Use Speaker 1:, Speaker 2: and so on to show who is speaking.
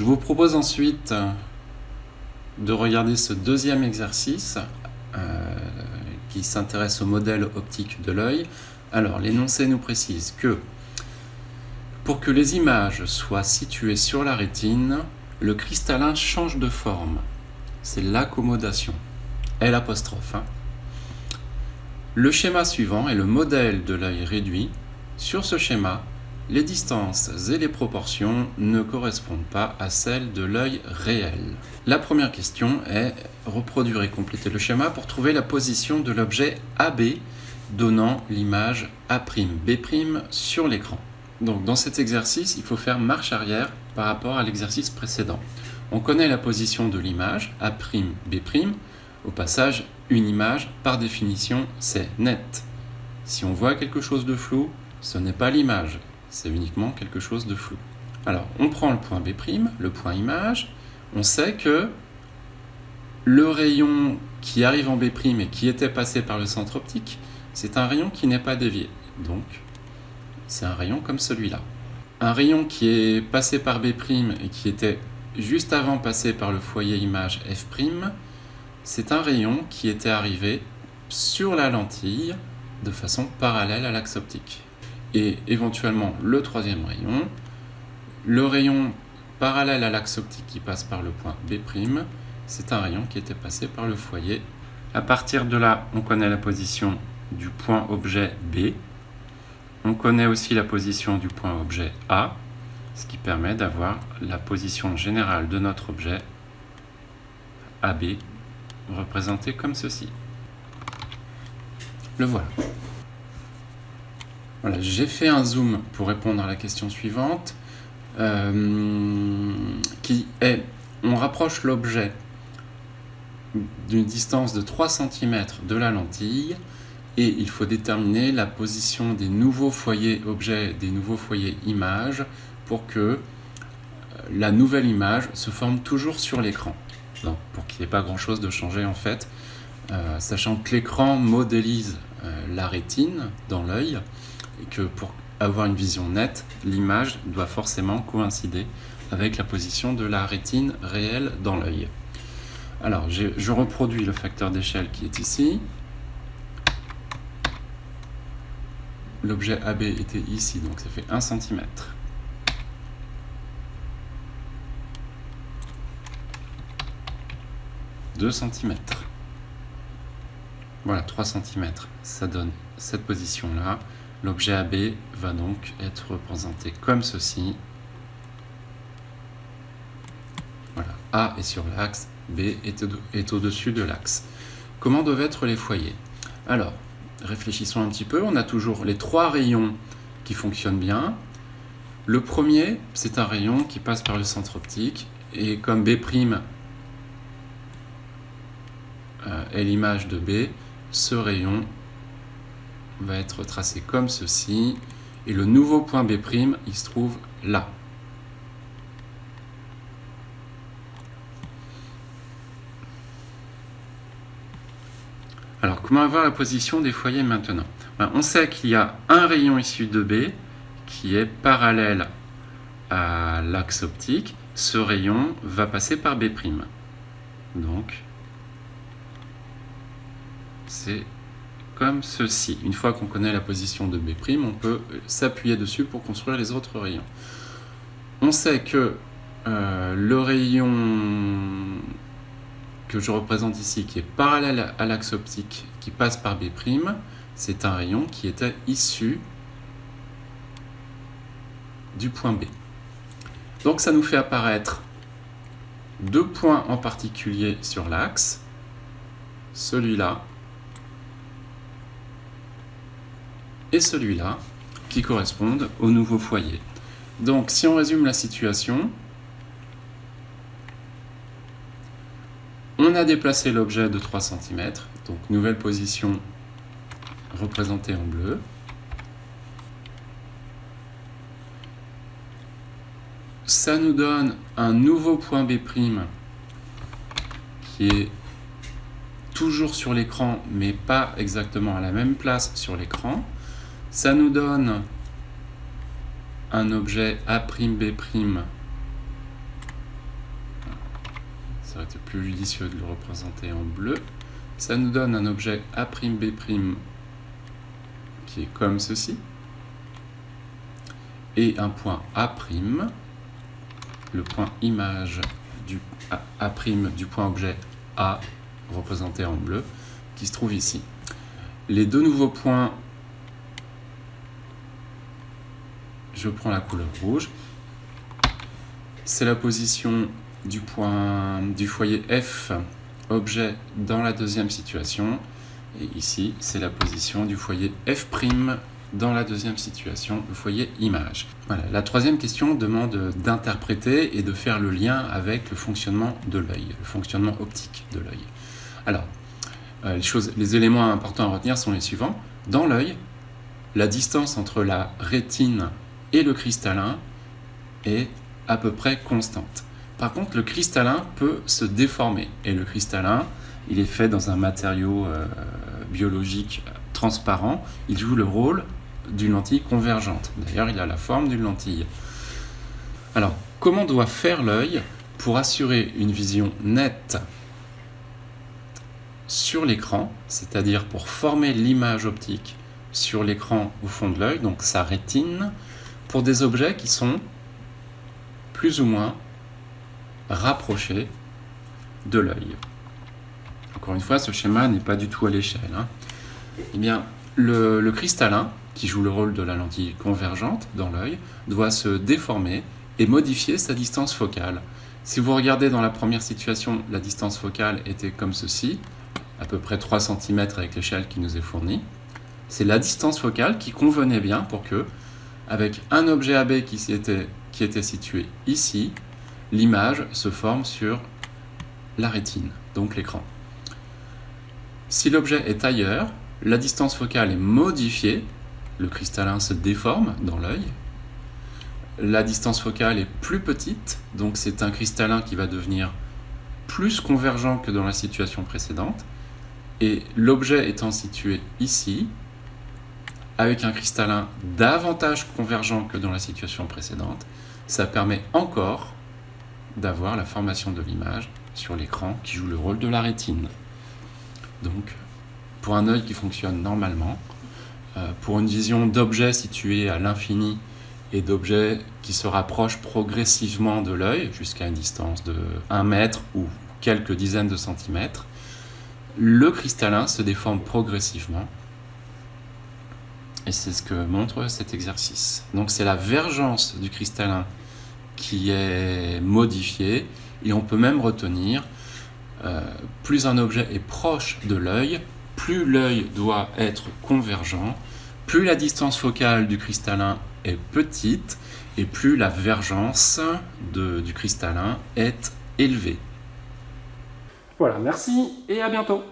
Speaker 1: Je vous propose ensuite de regarder ce deuxième exercice qui s'intéresse au modèle optique de l'œil. Alors, l'énoncé nous précise que pour que les images soient situées sur la rétine, le cristallin change de forme. C'est l'accommodation. L'. Le schéma suivant est le modèle de l'œil réduit. Sur ce schéma, les distances et les proportions ne correspondent pas à celles de l'œil réel. La première question est reproduire et compléter le schéma pour trouver la position de l'objet AB donnant l'image A'B' sur l'écran. Donc dans cet exercice, il faut faire marche arrière par rapport à l'exercice précédent. On connaît la position de l'image A'B'. Au passage, une image, par définition, c'est net. Si on voit quelque chose de flou, ce n'est pas l'image, c'est uniquement quelque chose de flou. Alors, on prend le point B', le point image. On sait que le rayon qui arrive en B' et qui était passé par le centre optique, c'est un rayon qui n'est pas dévié. Donc, c'est un rayon comme celui-là. Un rayon qui est passé par B' et qui était juste avant passé par le foyer image F', c'est un rayon qui était arrivé sur la lentille de façon parallèle à l'axe optique. Et éventuellement le troisième rayon, le rayon parallèle à l'axe optique qui passe par le point B', c'est un rayon qui était passé par le foyer. À partir de là, on connaît la position du point objet B. On connaît aussi la position du point objet A, ce qui permet d'avoir la position générale de notre objet AB, représenté comme ceci. Le voilà. Voilà, j'ai fait un zoom pour répondre à la question suivante, qui est, on rapproche l'objet d'une distance de 3 cm de la lentille, et il faut déterminer la position des nouveaux foyers objets, des nouveaux foyers images, pour que la nouvelle image se forme toujours sur l'écran. Donc, pour qu'il n'y ait pas grand-chose de changé en fait, sachant que l'écran modélise la rétine dans l'œil, et que pour avoir une vision nette, l'image doit forcément coïncider avec la position de la rétine réelle dans l'œil. Alors, je reproduis le facteur d'échelle qui est ici. L'objet AB était ici, donc ça fait 1 cm. « 2 cm. Voilà, 3 cm. Ça donne cette position-là. L'objet AB va donc être représenté comme ceci. Voilà, A est sur l'axe, B est au-dessus de l'axe. Comment doivent être les foyers? Alors, réfléchissons un petit peu. On a toujours les 3 rayons qui fonctionnent bien. Le premier, c'est un rayon qui passe par le centre optique. Et comme B' est l'image de B, ce rayon va être tracé comme ceci. Et le nouveau point B', il se trouve là. Alors, comment avoir la position des foyers maintenant? On sait qu'il y a un rayon issu de B qui est parallèle à l'axe optique. Ce rayon va passer par B'. Donc, c'est comme ceci. Une fois qu'on connaît la position de B', on peut s'appuyer dessus pour construire les autres rayons. On sait que le rayon que je représente ici, qui est parallèle à l'axe optique, qui passe par B', c'est un rayon qui était issu du point B. Donc ça nous fait apparaître 2 points en particulier sur l'axe, celui-là et celui-là, qui correspondent au nouveau foyer. Donc si on résume la situation, on a déplacé l'objet de 3 cm, donc nouvelle position représentée en bleu. Ça nous donne un nouveau point B' qui est toujours sur l'écran, mais pas exactement à la même place sur l'écran. Ça nous donne un objet A'B' ça aurait été plus judicieux de le représenter en bleu. Ça nous donne un objet A'B' qui est comme ceci, et un point A', le point image du A' du point objet A, représenté en bleu, qui se trouve ici. Les deux nouveaux points, je prends la couleur rouge, c'est la position du foyer F, objet dans la deuxième situation, et ici c'est la position du foyer F' dans la deuxième situation, le foyer image. Voilà. La troisième question demande d'interpréter et de faire le lien avec le fonctionnement de l'œil, le fonctionnement optique de l'œil. Alors, les éléments importants à retenir sont les suivants. Dans l'œil, la distance entre la rétine et le cristallin est à peu près constante. Par contre, le cristallin peut se déformer. Et le cristallin, il est fait dans un matériau biologique transparent. Il joue le rôle d'une lentille convergente. D'ailleurs, il a la forme d'une lentille. Alors, comment doit faire l'œil pour assurer une vision nette sur l'écran, c'est-à-dire pour former l'image optique sur l'écran au fond de l'œil, donc sa rétine, pour des objets qui sont plus ou moins rapprochés de l'œil. Encore une fois, ce schéma n'est pas du tout à l'échelle. Eh bien, le cristallin, qui joue le rôle de la lentille convergente dans l'œil, doit se déformer et modifier sa distance focale. Si vous regardez dans la première situation, la distance focale était comme ceci, à peu près 3 cm avec l'échelle qui nous est fournie. C'est la distance focale qui convenait bien pour que, avec un objet AB qui était situé ici, l'image se forme sur la rétine, donc l'écran. Si l'objet est ailleurs, la distance focale est modifiée, le cristallin se déforme dans l'œil. La distance focale est plus petite, donc c'est un cristallin qui va devenir plus convergent que dans la situation précédente. Et l'objet étant situé ici, avec un cristallin davantage convergent que dans la situation précédente, ça permet encore d'avoir la formation de l'image sur l'écran qui joue le rôle de la rétine. Donc, pour un œil qui fonctionne normalement, pour une vision d'objets situés à l'infini et d'objets qui se rapprochent progressivement de l'œil, jusqu'à une distance de 1 mètre ou quelques dizaines de centimètres, le cristallin se déforme progressivement. Et c'est ce que montre cet exercice. Donc c'est la vergence du cristallin qui est modifiée, et on peut même retenir, plus un objet est proche de l'œil, plus l'œil doit être convergent, plus la distance focale du cristallin est petite, et plus la vergence du cristallin est élevée. Voilà, merci et à bientôt.